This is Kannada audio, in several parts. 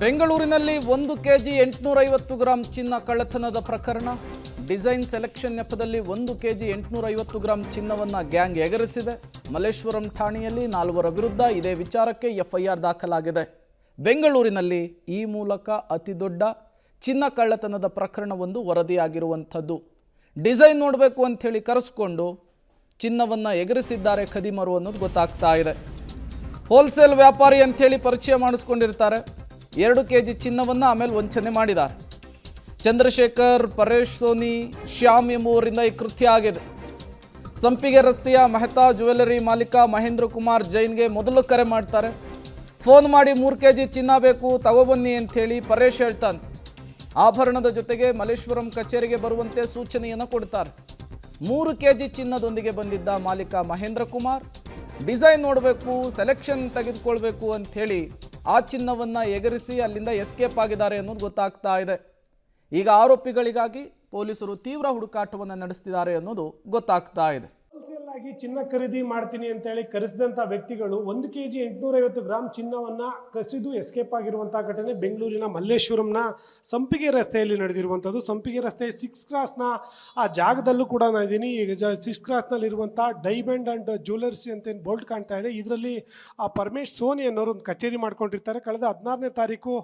ಬೆಂಗಳೂರಿನಲ್ಲಿ 1 ಕೆಜಿ 850 ಗ್ರಾಂ ಚಿನ್ನ ಕಳ್ಳತನದ ಪ್ರಕರಣ. ಡಿಸೈನ್ ಸೆಲೆಕ್ಷನ್ ನೆಪದಲ್ಲಿ 1 ಕೆಜಿ 850 ಗ್ರಾಂ ಚಿನ್ನವನ್ನು ಗ್ಯಾಂಗ್ ಎಗರಿಸಿದೆ. ಮಲ್ಲೇಶ್ವರಂ ಠಾಣೆಯಲ್ಲಿ 4 ವಿರುದ್ಧ ಇದೇ ವಿಚಾರಕ್ಕೆ ಎಫ್ಐಆರ್ ದಾಖಲಾಗಿದೆ. ಬೆಂಗಳೂರಿನಲ್ಲಿ ಈ ಮೂಲಕ ಅತಿದೊಡ್ಡ ಚಿನ್ನ ಕಳ್ಳತನದ ಪ್ರಕರಣವೊಂದು ವರದಿಯಾಗಿರುವಂಥದ್ದು. ಡಿಸೈನ್ ನೋಡಬೇಕು ಅಂತ ಹೇಳಿ ಕರೆಸಿಕೊಂಡು ಚಿನ್ನವನ್ನು ಎಗರಿಸಿದ್ದಾರೆ ಖದೀಮರು ಅನ್ನೋದು ಗೊತ್ತಾಗ್ತಾ ಇದೆ. ಹೋಲ್ಸೇಲ್ ವ್ಯಾಪಾರಿ ಅಂತ ಹೇಳಿ ಪರಿಚಯ ಮಾಡಿಸ್ಕೊಂಡಿರ್ತಾರೆ. 2 ಕೆಜಿ ಚಿನ್ನವನ್ನು ಆಮೇಲೆ ವಂಚನೆ ಮಾಡಿದ್ದಾರೆ. ಚಂದ್ರಶೇಖರ್, ಪರೇಶ್ ಸೋನಿ, ಶ್ಯಾಮ್ ಎಂಬುವರಿಂದ ಈ ಕೃತ್ಯ ಆಗಿದೆ. ಸಂಪಿಗೆ ರಸ್ತೆಯ ಮೆಹ್ತಾ ಜ್ಯುವೆಲರಿ ಮಾಲೀಕ ಮಹೇಂದ್ರ ಕುಮಾರ್ ಜೈನ್ಗೆ ಮೊದಲು ಕರೆ ಮಾಡ್ತಾರೆ. ಫೋನ್ ಮಾಡಿ 3 ಕೆಜಿ ಚಿನ್ನ ಬೇಕು ತಗೊಬನ್ನಿ ಅಂಥೇಳಿ ಪರೇಶ್ ಹೇಳ್ತಾನೆ. ಆಭರಣದ ಜೊತೆಗೆ ಮಲ್ಲೇಶ್ವರಂ ಕಚೇರಿಗೆ ಬರುವಂತೆ ಸೂಚನೆಯನ್ನು ಕೊಡ್ತಾರೆ. 3 ಕೆಜಿ ಚಿನ್ನದೊಂದಿಗೆ ಬಂದಿದ್ದ ಮಾಲೀಕ ಮಹೇಂದ್ರ ಕುಮಾರ್ ಡಿಸೈನ್ ನೋಡಬೇಕು, ಸೆಲೆಕ್ಷನ್ ತೆಗೆದುಕೊಳ್ಬೇಕು ಅಂಥೇಳಿ ಆ ಚಿನ್ನವನ್ನು ಎಗರಿಸಿ ಅಲ್ಲಿಂದ ಎಸ್ಕೇಪ್ ಆಗಿದ್ದಾರೆ ಅನ್ನೋದು ಗೊತ್ತಾಗ್ತಾ ಇದೆ. ಈಗ ಆರೋಪಿಗಳಿಗಾಗಿ ಪೊಲೀಸರು ತೀವ್ರ ಹುಡುಕಾಟವನ್ನು ನಡೆಸ್ತಿದ್ದಾರೆ ಅನ್ನೋದು ಗೊತ್ತಾಗ್ತಾ ಇದೆ. ಹೋಲ್ಸೇಲ್ ಆಗಿ ಚಿನ್ನ ಖರೀದಿ ಮಾಡ್ತೀನಿ ಅಂತ ಹೇಳಿ ಕರೆಸಿದಂಥ ವ್ಯಕ್ತಿಗಳು 1 ಕೆಜಿ 850 ಗ್ರಾಂ ಚಿನ್ನವನ್ನು ಕಸಿದು ಎಸ್ಕೇಪ್ ಆಗಿರುವಂಥ ಘಟನೆ ಬೆಂಗಳೂರಿನ ಮಲ್ಲೇಶ್ವರಂನ ಸಂಪಿಗೆ ರಸ್ತೆಯಲ್ಲಿ ನಡೆದಿರುವಂಥದ್ದು. ಸಂಪಿಗೆ ರಸ್ತೆ 6 ಕ್ರಾಸ್ನ ಆ ಜಾಗದಲ್ಲೂ ಕೂಡ ನಾನು ಇದ್ದೀನಿ. ಈಗ 6 ಕ್ರಾಸ್ನಲ್ಲಿರುವಂಥ ಡೈಮಂಡ್ ಆ್ಯಂಡ್ ಜ್ಯುವೆಲರ್ಸಿ ಅಂತ ಏನು ಬೋಲ್ಟ್ ಕಾಣ್ತಾ ಇದೆ, ಇದರಲ್ಲಿ ಆ ಪರಮೇಶ್ ಸೋನಿ ಅನ್ನೋರು ಒಂದು ಕಚೇರಿ ಮಾಡ್ಕೊಂಡಿರ್ತಾರೆ. ಕಳೆದ 14ನೇ ತಾರೀಕು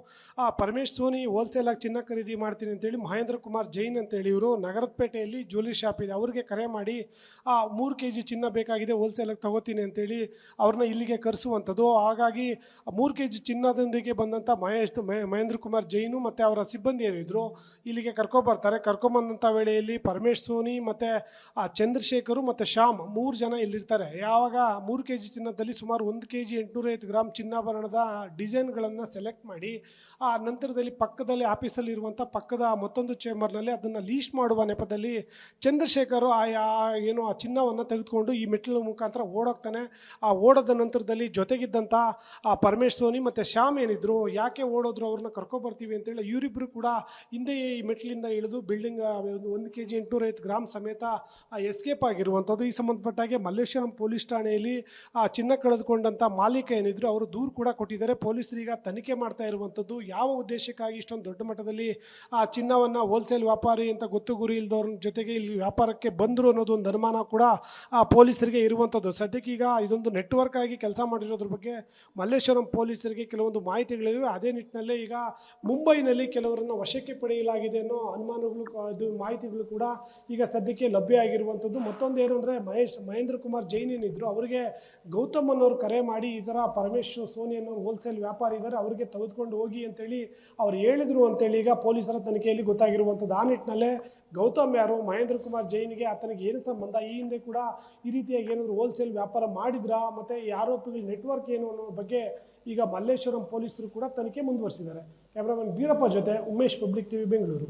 ಆ ಪರಮೇಶ್ ಸೋನಿ ಹೋಲ್ಸೇಲ್ ಆಗಿ ಚಿನ್ನ ಖರೀದಿ ಮಾಡ್ತೀನಿ ಅಂತೇಳಿ ಮಹೇಂದ್ರ ಕುಮಾರ್ ಜೈನ್ ಅಂತೇಳಿ ಇವರು ನಗರಪೇಟೆಯಲ್ಲಿ ಜ್ಯುವೆಲರಿ ಶಾಪ್ ಇದೆ, ಅವ್ರಿಗೆ ಕರೆ ಮಾಡಿ 3 ಕೆಜಿ ಚಿನ್ನ ಬೇಕಾಗಿದೆ ಹೋಲ್ಸೇಲಾಗಿ ತಗೋತೀನಿ ಅಂತೇಳಿ ಅವ್ರನ್ನ ಇಲ್ಲಿಗೆ ಕರೆಸುವಂಥದ್ದು. ಹಾಗಾಗಿ 3 ಕೆಜಿ ಚಿನ್ನದೊಂದಿಗೆ ಬಂದಂಥ ಮಹೇಂದ್ರ ಕುಮಾರ್ ಜೈನು ಮತ್ತು ಅವರ ಸಿಬ್ಬಂದಿ ಏನಿದ್ರು ಇಲ್ಲಿಗೆ ಕರ್ಕೊಬರ್ತಾರೆ. ಕರ್ಕೊಂಬಂದಂಥ ವೇಳೆಯಲ್ಲಿ ಪರಮೇಶ್ ಸೋನಿ ಮತ್ತು ಆ ಚಂದ್ರಶೇಖರು ಮತ್ತು ಶ್ಯಾಮ್ 3 ಜನ ಇಲ್ಲಿರ್ತಾರೆ. ಯಾವಾಗ 3 ಕೆಜಿ ಚಿನ್ನದಲ್ಲಿ ಸುಮಾರು 1 ಕೆಜಿ 850 ಗ್ರಾಂ ಚಿನ್ನಾಭರಣದ ಡಿಸೈನ್ಗಳನ್ನು ಸೆಲೆಕ್ಟ್ ಮಾಡಿ ಆ ನಂತರದಲ್ಲಿ ಪಕ್ಕದಲ್ಲಿ ಆಫೀಸಲ್ಲಿ ಇರುವಂಥ ಪಕ್ಕದ ಮತ್ತೊಂದು ಚೇಂಬರ್ನಲ್ಲಿ ಅದನ್ನು ಲೀಸ್ಟ್ ಮಾಡುವ ನೆಪದಲ್ಲಿ ಚಂದ್ರಶೇಖರು ಏನು ಆ ಚಿನ್ನವನ್ನು ತೆಗೆದುಕೊಂಡು ಈ ಮೆಟ್ಟಿಲ ಮುಖಾಂತರ ಓಡೋಗ್ತಾನೆ. ಆ ಓಡೋದ ನಂತರದಲ್ಲಿ ಜೊತೆಗಿದ್ದಂಥ ಆ ಪರಮೇಶ್ ಸೋನಿ ಮತ್ತು ಶ್ಯಾಮ್ ಏನಿದ್ರು ಯಾಕೆ ಓಡೋದ್ರು, ಅವ್ರನ್ನ ಕರ್ಕೊಬರ್ತೀವಿ ಅಂತೇಳಿ ಇವರಿಬ್ಬರು ಕೂಡ ಹಿಂದೆ ಈ ಮೆಟ್ಟಿಲಿಂದ ಇಳಿದು ಬಿಲ್ಡಿಂಗ್ 1 ಕೆಜಿ 850 ಗ್ರಾಂ ಸಮೇತ ಎಸ್ಕೇಪ್ ಆಗಿರುವಂಥದ್ದು. ಈ ಸಂಬಂಧಪಟ್ಟಾಗೆ ಮಲ್ಲೇಶ್ವರಂ ಪೊಲೀಸ್ ಠಾಣೆಯಲ್ಲಿ ಆ ಚಿನ್ನ ಕಳೆದುಕೊಂಡಂಥ ಮಾಲೀಕ ಏನಿದ್ರು ಅವರು ದೂರು ಕೂಡ ಕೊಟ್ಟಿದ್ದಾರೆ. ಪೊಲೀಸರೀಗ ತನಿಖೆ ಮಾಡ್ತಾ ಇರುವಂಥದ್ದು. ಯಾವ ಉದ್ದೇಶಕ್ಕಾಗಿ ಇಷ್ಟೊಂದು ದೊಡ್ಡ ಮಟ್ಟದಲ್ಲಿ ಆ ಚಿನ್ನವನ್ನು ಹೋಲ್ಸೇಲ್ ವ್ಯಾಪಾರಿ ಅಂತ ಗೊತ್ತು ಗುರಿ ಇಲ್ದವ್ರ ಜೊತೆಗೆ ಇಲ್ಲಿ ವ್ಯಾಪಾರಕ್ಕೆ ಬಂದರು ಅನ್ನೋದು ಒಂದು ಅನುಮಾನ ಕೂಡ ಆ ಪೊಲೀಸರಿಗೆ ಇರುವಂಥದ್ದು. ಸದ್ಯಕ್ಕೆ ಈಗ ಇದೊಂದು ನೆಟ್ವರ್ಕ್ ಆಗಿ ಕೆಲಸ ಮಾಡಿರೋದ್ರ ಬಗ್ಗೆ ಮಲ್ಲೇಶ್ವರಂ ಪೊಲೀಸರಿಗೆ ಕೆಲವೊಂದು ಮಾಹಿತಿಗಳಿವೆ. ಅದೇ ನಿಟ್ಟಿನಲ್ಲೇ ಈಗ ಮುಂಬೈನಲ್ಲಿ ಕೆಲವರನ್ನು ವಶಕ್ಕೆ ಪಡೆಯಲಾಗಿದೆ ಅನ್ನೋ ಅನುಮಾನಗಳು ಇದು ಮಾಹಿತಿಗಳು ಕೂಡ ಈಗ ಸದ್ಯಕ್ಕೆ ಲಭ್ಯ ಆಗಿರುವಂಥದ್ದು. ಮತ್ತೊಂದು ಏನಂದರೆ ಮಹೇಂದ್ರ ಕುಮಾರ್ ಜೈನ್ ಏನಿದ್ರು ಅವರಿಗೆ ಗೌತಮ್ ಅನ್ನೋರು ಕರೆ ಮಾಡಿ ಈ ಥರ ಪರಮೇಶ್ ಸೋನಿ ಅನ್ನೋ ಹೋಲ್ಸೇಲ್ ವ್ಯಾಪಾರಿ ಇದ್ದಾರೆ, ಅವರಿಗೆ ತೆಗೆದುಕೊಂಡು ಹೋಗಿ ಅಂತೇಳಿ ಅವ್ರು ಹೇಳಿದರು ಅಂತೇಳಿ ಈಗ ಪೊಲೀಸರ ತನಿಖೆಯಲ್ಲಿ ಗೊತ್ತಾಗಿರುವಂಥದ್ದು. ಆ ನಿಟ್ಟಿನಲ್ಲೇ ಗೌತಮ್ ಯಾರು, ಮಹೇಂದ್ರ ಕುಮಾರ್ ಜೈನ್ಗೆ ಆತನಿಗೆ ಏನು ಸಂಬಂಧ, ಈ ಹಿಂದೆ ಕೂಡ ಈ ರೀತಿಯಾಗಿ ಏನಾದರೂ ಹೋಲ್ಸೇಲ್ ವ್ಯಾಪಾರ ಮಾಡಿದ್ರಾ, ಮತ್ತು ಈ ಆರೋಪಿಗಳ ನೆಟ್ವರ್ಕ್ ಏನು ಅನ್ನೋ ಬಗ್ಗೆ ಈಗ ಮಲ್ಲೇಶ್ವರಂ ಪೊಲೀಸರು ಕೂಡ ತನಿಖೆ ಮುಂದುವರಿಸಿದ್ದಾರೆ. ಕ್ಯಾಮ್ರಾಮನ್ ಬೀರಪ್ಪ ಜೊತೆ ಉಮೇಶ್, ಪಬ್ಲಿಕ್ ಟಿವಿ, ಬೆಂಗಳೂರು.